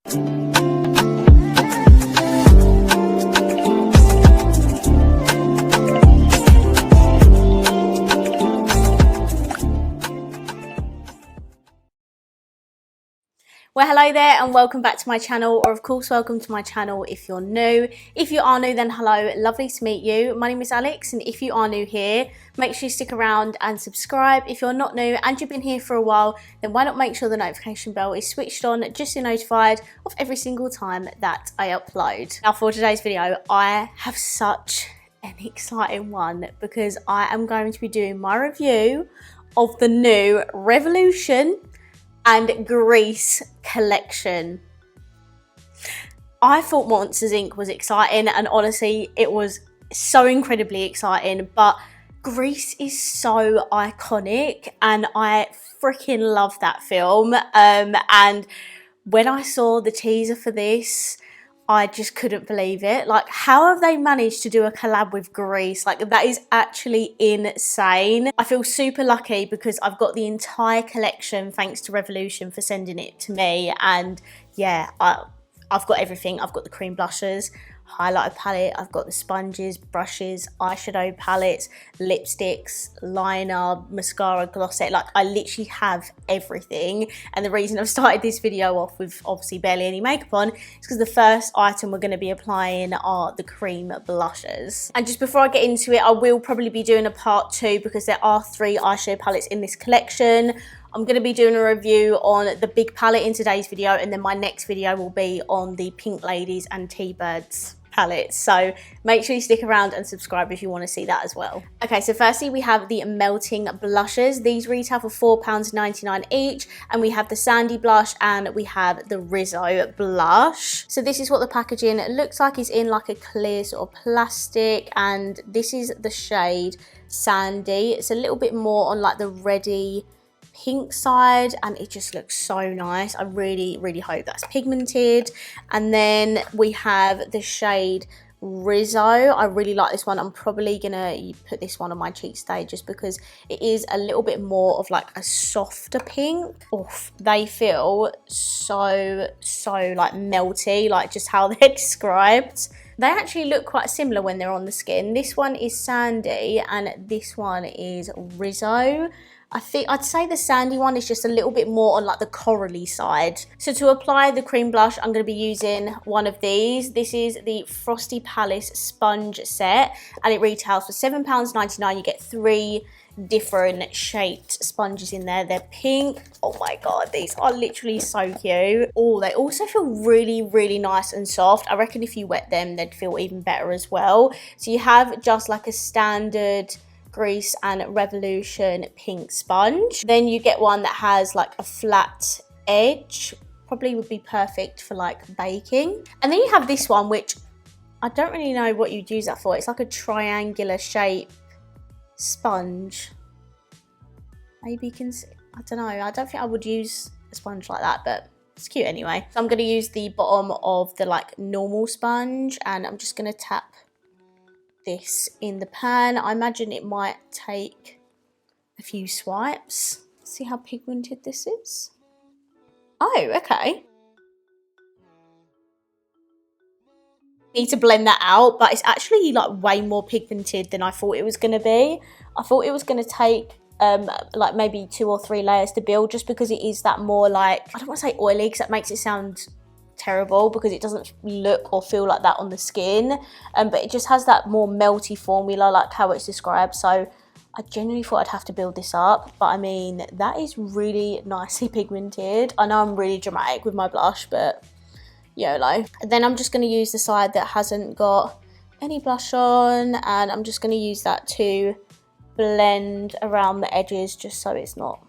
Well, hello there and welcome back to my channel, or of course welcome to my channel if you're new. If you are new, then hello, lovely to meet you. My name is Alex, and if you are new here, make sure you stick around and subscribe. If you're not new and you've been here for a while, then why not make sure the notification bell is switched on just so you're notified of every single time that I upload. Now for today's video, I have such an exciting one because I am going to be doing my review of the new Revolution and Grease collection. I thought Monsters Inc. was exciting, and honestly it was so incredibly exciting, but Grease is so iconic and I freaking love that film. And when I saw the teaser for this, I just couldn't believe it. Like, how have they managed to do a collab with Grease? Like, that is actually insane. I feel super lucky because I've got the entire collection thanks to Revolution for sending it to me. And yeah, I've got everything. I've got the cream blushes, highlighter palette, I've got the sponges, brushes, eyeshadow palettes, lipsticks, liner, mascara, gloss set. Like, I literally have everything. And the reason I've started this video off with obviously barely any makeup on is because the first item we're going to be applying are the cream blushes. And just before I get into it, I will probably be doing a part 2 because there are 3 eyeshadow palettes in this collection. I'm going to be doing a review on the big palette in today's video, and then my next video will be on the Pink Ladies and T-Birds palettes. So make sure you stick around and subscribe if you want to see that as well. Okay, so firstly we have the melting blushes. These retail for £4.99 each, and we have the Sandy blush and we have the Rizzo blush. So this is what the packaging looks like. It's in like a clear sort of plastic, and this is the shade Sandy. It's a little bit more on like the reddy pink side, and it just looks so nice. I really hope that's pigmented. And then we have the shade Rizzo. I really like this one. I'm probably gonna put this one on my cheeks today just because it is a little bit more of like a softer pink. Oof, they feel so like melty, like just how they're described. They actually look quite similar when they're on the skin. This one is Sandy and this one is Rizzo. I'd say the Sandy one is just a little bit more on like the corally side. So to apply the cream blush, I'm going to be using one of these. This is the Frosty Palace sponge set, and it retails for £7.99. You get 3 different shaped sponges in there. They're pink. Oh my god, these are literally so cute. Oh, they also feel really nice and soft. I reckon if you wet them, they'd feel even better as well. So you have just like a standard Grease and Revolution pink sponge. Then you get one that has like a flat edge, probably would be perfect for like baking. And then you have this one, which I don't really know what you'd use that for. It's like a triangular shape sponge. Maybe you can see, I don't know, I don't think I would use a sponge like that, but it's cute anyway. So I'm going to use the bottom of the like normal sponge, and I'm just going to tap this in the pan. I imagine it might take a few swipes. See how pigmented this is? Oh, okay. Need to blend that out, but it's actually like way more pigmented than I thought it was going to be. I thought it was going to take like maybe 2 or 3 layers to build, just because it is that more like, I don't want to say oily because that makes it sound terrible, because it doesn't look or feel like that on the skin, but it just has that more melty formula like how it's described. So I genuinely thought I'd have to build this up, but I mean, that is really nicely pigmented. I know I'm really dramatic with my blush, but YOLO. And then I'm just going to use the side that hasn't got any blush on, and I'm just going to use that to blend around the edges just so it's not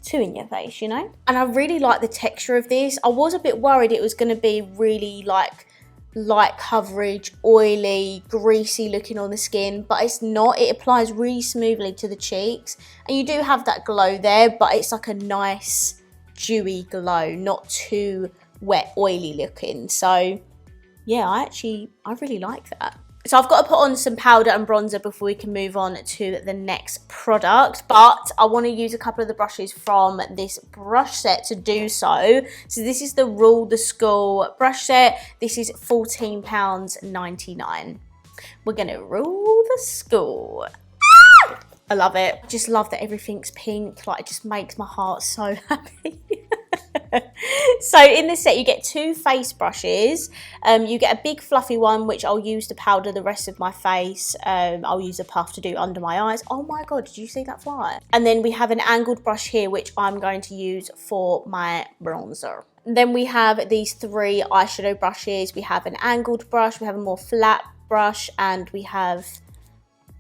too in your face, you know. And I really like the texture of this. I was a bit worried it was going to be really like light coverage, oily, greasy looking on the skin, but it's not. It applies really smoothly to the cheeks, and you do have that glow there, but it's like a nice dewy glow, not too wet, oily looking. So yeah, I really like that. So I've got to put on some powder and bronzer before we can move on to the next product, but I want to use a couple of the brushes from this brush set to do so. So this is the Rule the School brush set. This is £14.99. We're going to rule the school. I love it. I just love that everything's pink. Like, it just makes my heart so happy. So in this set you get 2 face brushes. You get a big fluffy one which I'll use to powder the rest of my face. I'll use a puff to do under my eyes. Oh my god, did you see that fly? And then we have an angled brush here which I'm going to use for my bronzer. Then we have these 3 eyeshadow brushes. We have an angled brush, we have a more flat brush, and we have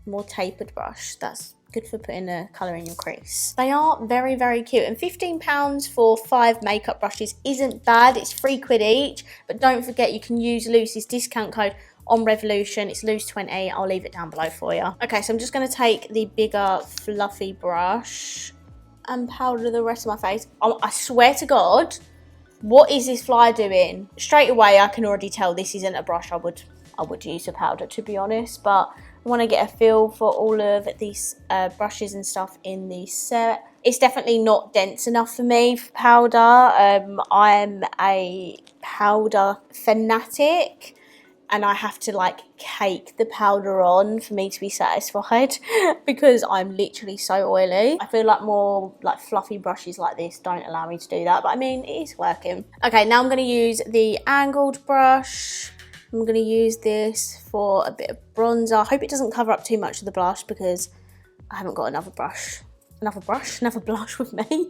a more tapered brush. That's good for putting a colour in your crease. They are very, very cute, and £15 for 5 makeup brushes isn't bad. It's £3 each, but don't forget you can use Lucy's discount code on Revolution. It's Luce20. I'll leave it down below for you. Okay, so I'm just going to take the bigger fluffy brush and powder the rest of my face. I swear to God, what is this fly doing? Straight away, I can already tell this isn't a brush I would use to powder, to be honest, but I want to get a feel for all of these brushes and stuff in the set. It's definitely not dense enough for me for powder. I'm a powder fanatic, and I have to like cake the powder on for me to be satisfied because I'm literally so oily. I feel like more like fluffy brushes like this don't allow me to do that, but I mean, it is working. Okay, now I'm going to use the angled brush. I'm going to use this for a bit of bronzer. I hope it doesn't cover up too much of the blush because I haven't got another blush with me.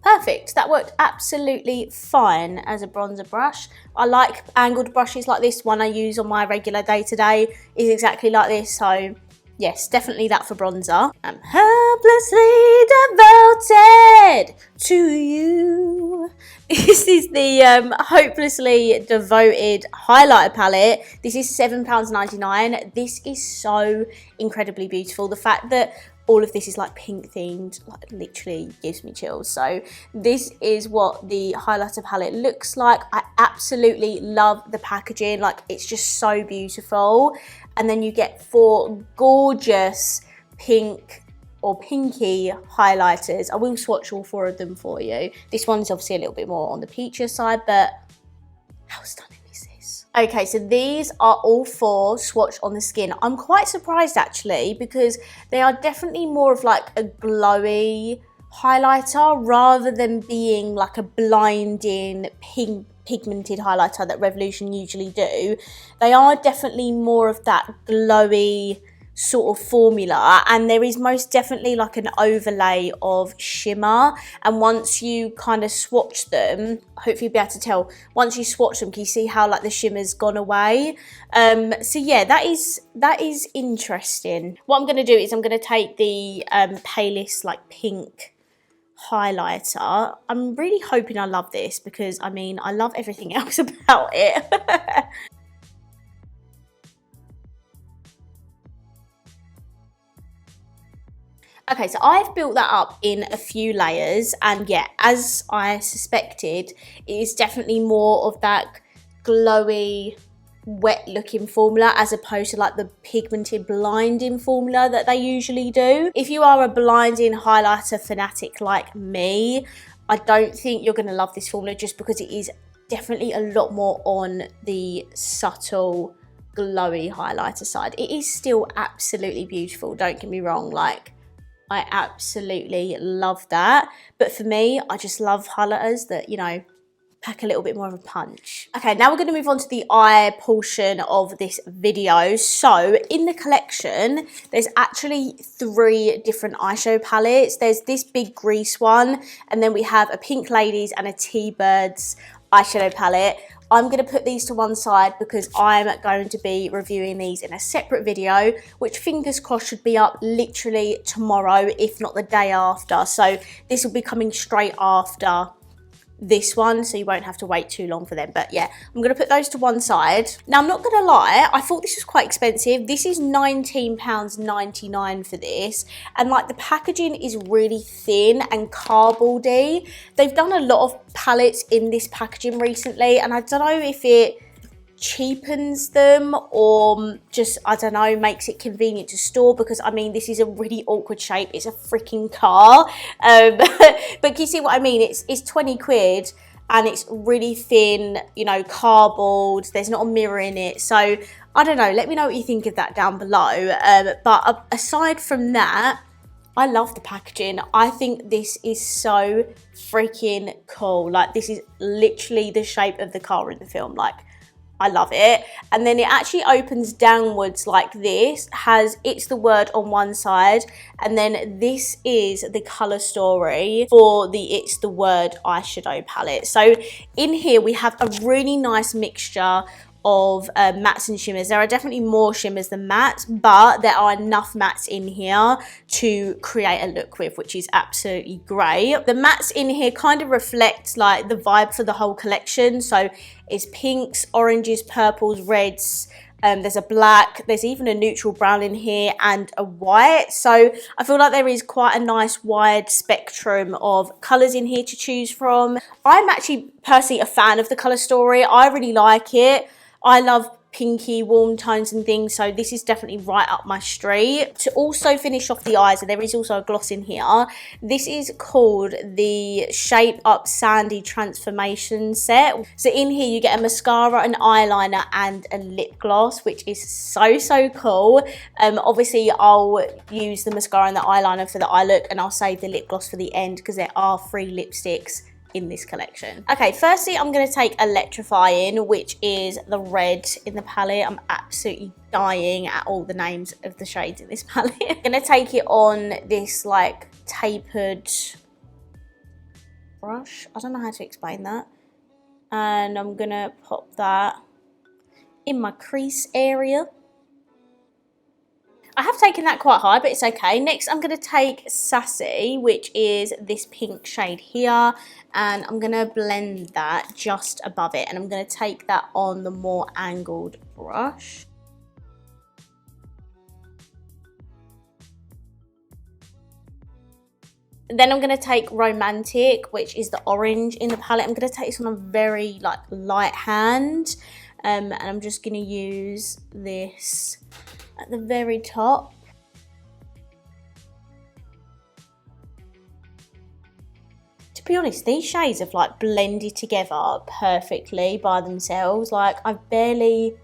Perfect, that worked absolutely fine as a bronzer brush. I like angled brushes like this. One I use on my regular day-to-day is exactly like this, so yes, definitely that for bronzer. I'm hopelessly devoted to you. This is the Hopelessly Devoted highlighter palette. This is £7.99. This is so incredibly beautiful. The fact that all of this is like pink themed, like literally gives me chills. So this is what the highlighter palette looks like. I absolutely love the packaging. Like, it's just so beautiful. And then you get 4 gorgeous pink or pinky highlighters. I will swatch all 4 of them for you. This one's obviously a little bit more on the peachier side, but how stunning is this? Okay, so these are all 4 swatched on the skin. I'm quite surprised actually because they are definitely more of like a glowy highlighter rather than being like a blinding pink pigmented highlighter that Revolution usually do. They are definitely more of that glowy sort of formula, and there is most definitely like an overlay of shimmer, and once you kind of swatch them, hopefully you'll be able to tell, once you swatch them, can you see how like the shimmer's gone away? So yeah, that is interesting. What I'm going to do is I'm going to take the palest like pink highlighter. I'm really hoping I love this because I mean I love everything else about it. Okay, so I've built that up in a few layers, and yeah, as I suspected, it is definitely more of that glowy, wet looking formula as opposed to like the pigmented blinding formula that they usually do. If you are a blinding highlighter fanatic like me, I don't think you're going to love this formula just because it is definitely a lot more on the subtle glowy highlighter side. It is still absolutely beautiful, don't get me wrong, like I absolutely love that, but for me, I just love highlighters that, you know, pack a little bit more of a punch. Okay, now we're going to move on to the eye portion of this video. So in the collection, there's actually 3 different eyeshadow palettes. There's this big grease one, and then we have a Pink Ladies and a T-Birds eyeshadow palette. I'm going to put these to one side because I'm going to be reviewing these in a separate video, which fingers crossed should be up literally tomorrow, if not the day after. So this will be coming straight after this one, so you won't have to wait too long for them. But yeah, I'm going to put those to one side. Now, I'm not going to lie, I thought this was quite expensive. This is £19.99 for this, and like the packaging is really thin and cardboardy. They've done a lot of palettes in this packaging recently, and I don't know if it cheapens them or just, I don't know, makes it convenient to store, because I mean, this is a really awkward shape. It's a freaking car. But can you see what I mean? It's 20 quid and it's really thin, you know, cardboard. There's not a mirror in it. So I don't know, let me know what you think of that down below. But aside from that, I love the packaging. I think this is so freaking cool. Like, this is literally the shape of the car in the film. Like, I love it. And then it actually opens downwards like this, has It's the Word on one side, and then this is the colour story for the It's the Word eyeshadow palette. So in here we have a really nice mixture of mattes and shimmers. There are definitely more shimmers than mattes, but there are enough mattes in here to create a look with, which is absolutely great. The mattes in here kind of reflect like the vibe for the whole collection. So it's pinks, oranges, purples, reds. There's a black, there's even a neutral brown in here and a white. So I feel like there is quite a nice wide spectrum of colours in here to choose from. I'm actually personally a fan of the colour story. I really like it. I love pinky warm tones and things, so this is definitely right up my street. To also finish off the eyes, and there is also a gloss in here, this is called the Shape Up Sandy Transformation Set. So in here you get a mascara, an eyeliner and a lip gloss, which is so cool. Obviously I'll use the mascara and the eyeliner for the eye look, and I'll save the lip gloss for the end because there are 3 lipsticks in this collection. Okay, firstly I'm going to take Electrifying, which is the red in the palette. I'm absolutely dying at all the names of the shades in this palette. I'm going to take it on this like tapered brush. I don't know how to explain that. And I'm going to pop that in my crease area. I have taken that quite high, but it's okay. Next, I'm going to take Sassy, which is this pink shade here, and I'm going to blend that just above it, and I'm going to take that on the more angled brush. Then I'm going to take Romantic, which is the orange in the palette. I'm going to take this on a very like light hand, and I'm just going to use this at the very top. To be honest, these shades have like blended together perfectly by themselves. Like, I've barely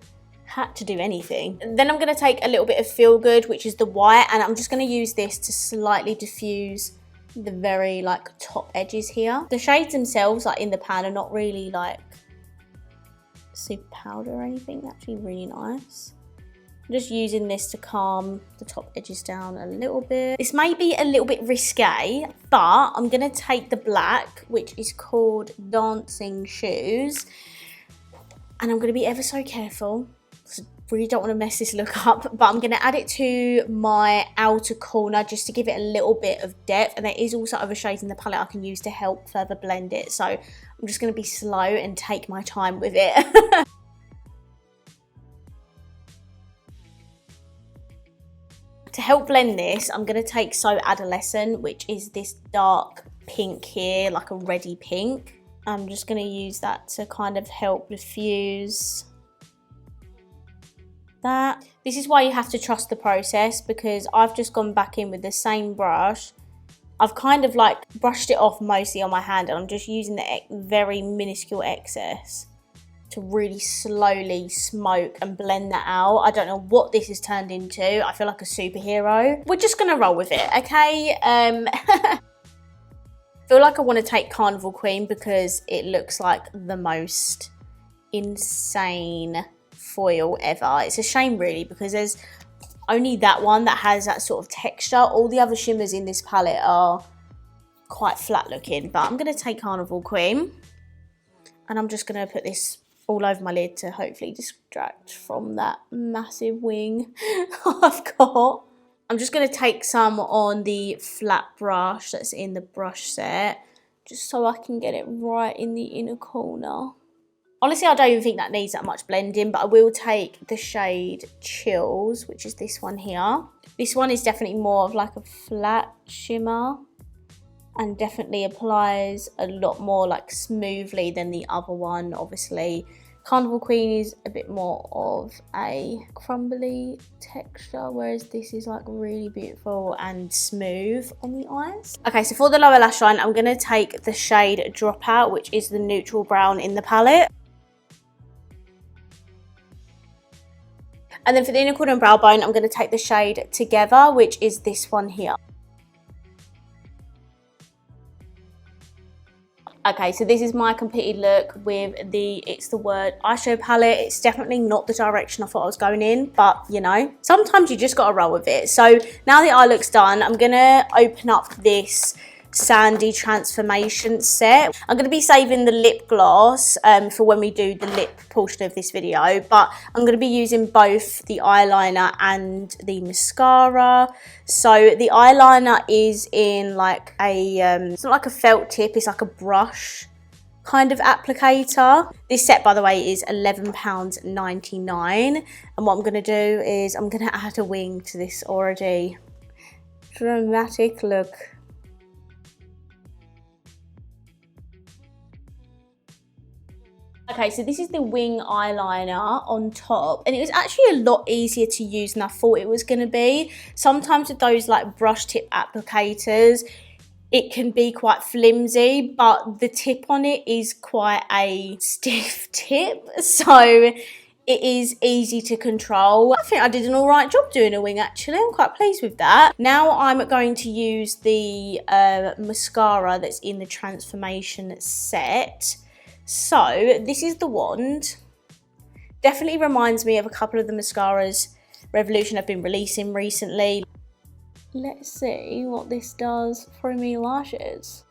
had to do anything. Then I'm going to take a little bit of Feel Good, which is the white, and I'm just going to use this to slightly diffuse the very like top edges here. The shades themselves like in the pan are not really like super powder or anything. They're actually really nice. I'm just using this to calm the top edges down a little bit. This may be a little bit risque, but I'm going to take the black, which is called Dancing Shoes, and I'm going to be ever so careful. I really don't want to mess this look up, but I'm going to add it to my outer corner just to give it a little bit of depth, and there is also other shades in the palette I can use to help further blend it, so I'm just going to be slow and take my time with it. To help blend this, I'm going to take So Adolescent, which is this dark pink here, like a reddy pink. I'm just going to use that to kind of help diffuse that. This is why you have to trust the process, because I've just gone back in with the same brush. I've kind of like brushed it off mostly on my hand, and I'm just using the very minuscule excess to really slowly smoke and blend that out. I don't know what this has turned into. I feel like a superhero. We're just gonna roll with it, okay? I feel like I want to take Carnival Queen because it looks like the most insane foil ever. It's a shame really, because there's only that one that has that sort of texture. All the other shimmers in this palette are quite flat looking, but I'm gonna take Carnival Queen, and I'm just gonna put this all over my lid to hopefully distract from that massive wing I've got. I'm just going to take some on the flat brush that's in the brush set, just so I can get it right in the inner corner. Honestly, I don't even think that needs that much blending, but I will take the shade Chills, which is this one here. This one is definitely more of like a flat shimmer, and definitely applies a lot more like smoothly than the other one. Obviously Carnival Queen is a bit more of a crumbly texture, whereas this is like really beautiful and smooth on the eyes. Okay, so for the lower lash line, I'm going to take the shade Dropout, which is the neutral brown in the palette. And then for the inner corner and brow bone, I'm going to take the shade Together, which is this one here. Okay, so this is my completed look with the It's the Word eyeshadow palette. It's definitely not the direction I thought I was going in, but you know, sometimes you just gotta roll with it. So now the eye look's done, I'm gonna open up this Sandy Transformation set. I'm going to be saving the lip gloss for when we do the lip portion of this video, but I'm going to be using both the eyeliner and the mascara. So the eyeliner is in like a, it's not like a felt tip, it's like a brush kind of applicator. This set, by the way, is £11.99, and what I'm going to do is I'm going to add a wing to this already dramatic look. Okay, so this is the wing eyeliner on top, and it was actually a lot easier to use than I thought it was going to be. Sometimes with those like brush tip applicators, it can be quite flimsy, but the tip on it is quite a stiff tip, so it is easy to control. I think I did an all right job doing a wing, actually. I'm quite pleased with that. Now I'm going to use the mascara that's in the Transformation set. So this is the wand. Definitely reminds me of a couple of the mascaras Revolution have been releasing recently. Let's see what this does for me lashes.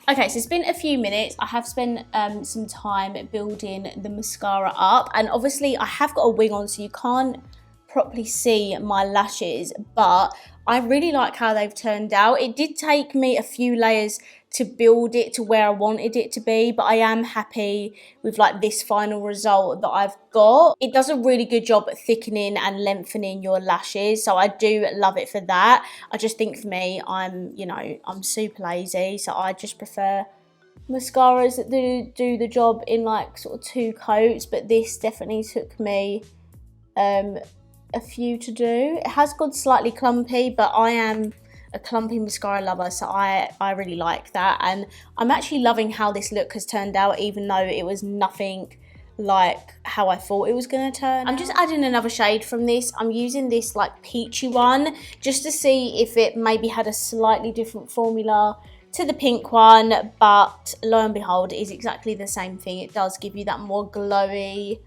Okay, so it's been a few minutes. I have spent some time building the mascara up, and obviously I have got a wing on, so you can't properly see my lashes, but I really like how they've turned out. It did take me a few layers to build it to where I wanted it to be, but I am happy with like this final result that I've got. It does a really good job at thickening and lengthening your lashes, so I do love it for that. I just think for me, I'm super lazy, so I just prefer mascaras that do the job in like sort of 2 coats, but this definitely took me a few to do. It has gone slightly clumpy, but I am a clumpy mascara lover, so I really like that, and I'm actually loving how this look has turned out, even though it was nothing like how I thought it was going to turn out. I'm just adding another shade from this. I'm using this like peachy one just to see if it maybe had a slightly different formula to the pink one, but lo and behold, it is exactly the same thing. It does give you that more glowy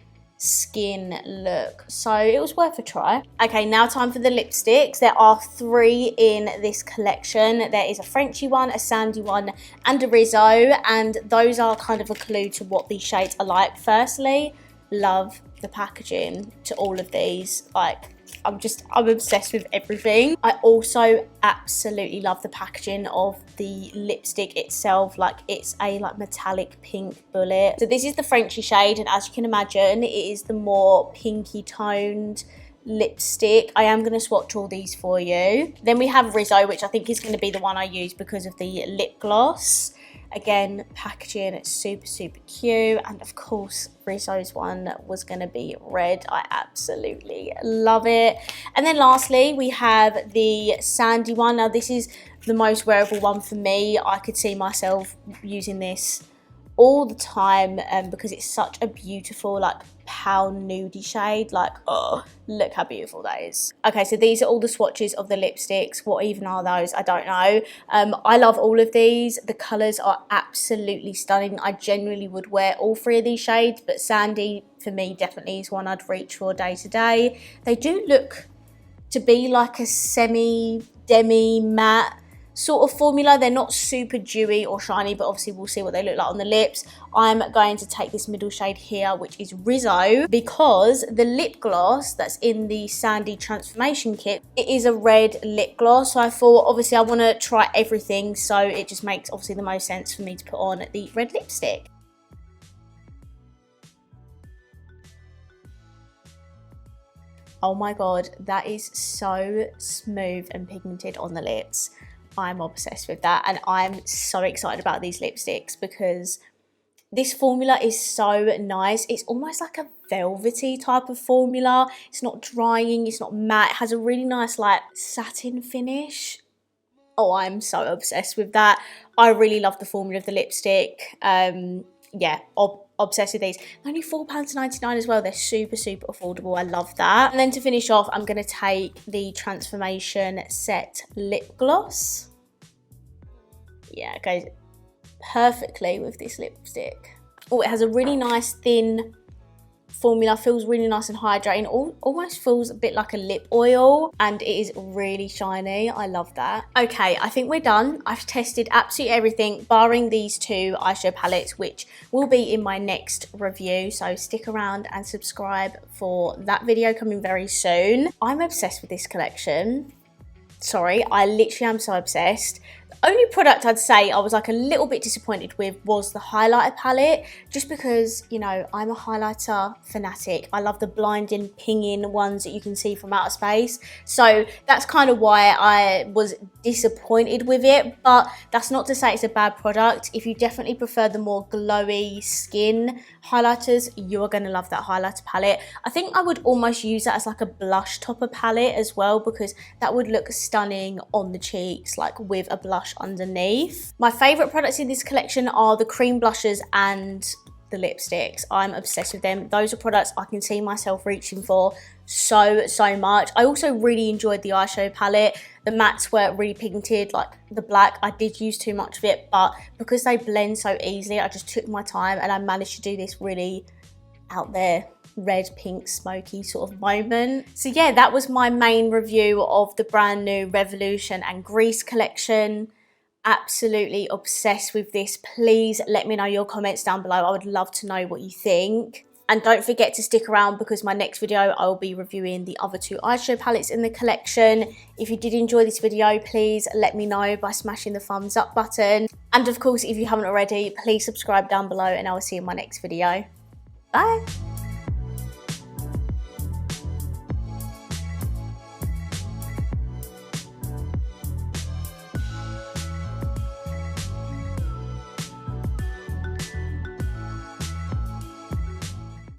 skin look, so it was worth a try. Okay, now time for the lipsticks. There are 3 in this collection. There is a Frenchy one, a Sandy one, and a Rizzo, and those are kind of a clue to what these shades are like. Firstly, love the packaging to all of these. Like, I'm obsessed with everything. I also absolutely love the packaging of the lipstick itself. Like, it's a like metallic pink bullet. So this is the Frenchy shade, and as you can imagine, it is the more pinky toned lipstick. I am going to swatch all these for you. Then we have Rizzo, which I think is going to be the one I use because of the lip gloss. Again, packaging, it's super cute, and of course Rizzo's one was going to be red. I absolutely love it. And then lastly, we have the Sandy one. Now this is the most wearable one for me. I could see myself using this all the time because it's such a beautiful like pale nudie shade. Like, oh, look how beautiful that is. Okay, so these are all the swatches of the lipsticks. What even are those? I don't know. I love all of these. The colours are absolutely stunning. I genuinely would wear all 3 of these shades, but Sandy for me definitely is one I'd reach for day to day. They do look to be like a demi matte sort of formula. They're not super dewy or shiny, but obviously we'll see what they look like on the lips. I'm going to take this middle shade here, which is Rizzo, because the lip gloss that's in the Sandy Transformation kit, it is a red lip gloss, so I thought obviously I want to try everything, so it just makes obviously the most sense for me to put on the red lipstick. Oh my god, that is so smooth and pigmented on the lips. I'm obsessed with that, and I'm so excited about these lipsticks because this formula is so nice. It's almost like a velvety type of formula. It's not drying, it's not matte. It has a really nice like satin finish. Oh, I'm so obsessed with that. I really love the formula of the lipstick. Yeah, obsessed with these. Only £4.99 as well. They're super, super affordable. I love that. And then to finish off, I'm going to take the Transformation Set Lip Gloss. Yeah, it goes perfectly with this lipstick. Oh, it has a really nice thin formula, feels really nice and hydrating, almost feels a bit like a lip oil, and it is really shiny. I love that. Okay, I think we're done. I've tested absolutely everything barring these two eyeshadow palettes, which will be in my next review, so stick around and subscribe for that video coming very soon. I'm obsessed with this collection. Sorry, I literally am so obsessed. The only product I'd say I was like a little bit disappointed with was the highlighter palette, just because, you know, I'm a highlighter fanatic. I love the blinding, pinging ones that you can see from outer space. So that's kind of why I was disappointed with it, but that's not to say it's a bad product. If you definitely prefer the more glowy skin highlighters, you are going to love that highlighter palette. I think I would almost use that as like a blush topper palette as well, because that would look stunning on the cheeks, like with a blush underneath. My favourite products in this collection are the cream blushes and the lipsticks. I'm obsessed with them. Those are products I can see myself reaching for so much. I also really enjoyed the eyeshadow palette. The mattes were really pigmented, like the black. I did use too much of it, but because they blend so easily, I just took my time and I managed to do this really out there red, pink, smoky sort of moment. So yeah, that was my main review of the brand new Revolution and Grease collection. Absolutely obsessed with this. Please let me know your comments down below. I would love to know what you think. And don't forget to stick around because my next video I will be reviewing the other two eyeshadow palettes in the collection. If you did enjoy this video, please let me know by smashing the thumbs up button. And of course, if you haven't already, please subscribe down below and I will see you in my next video. Bye!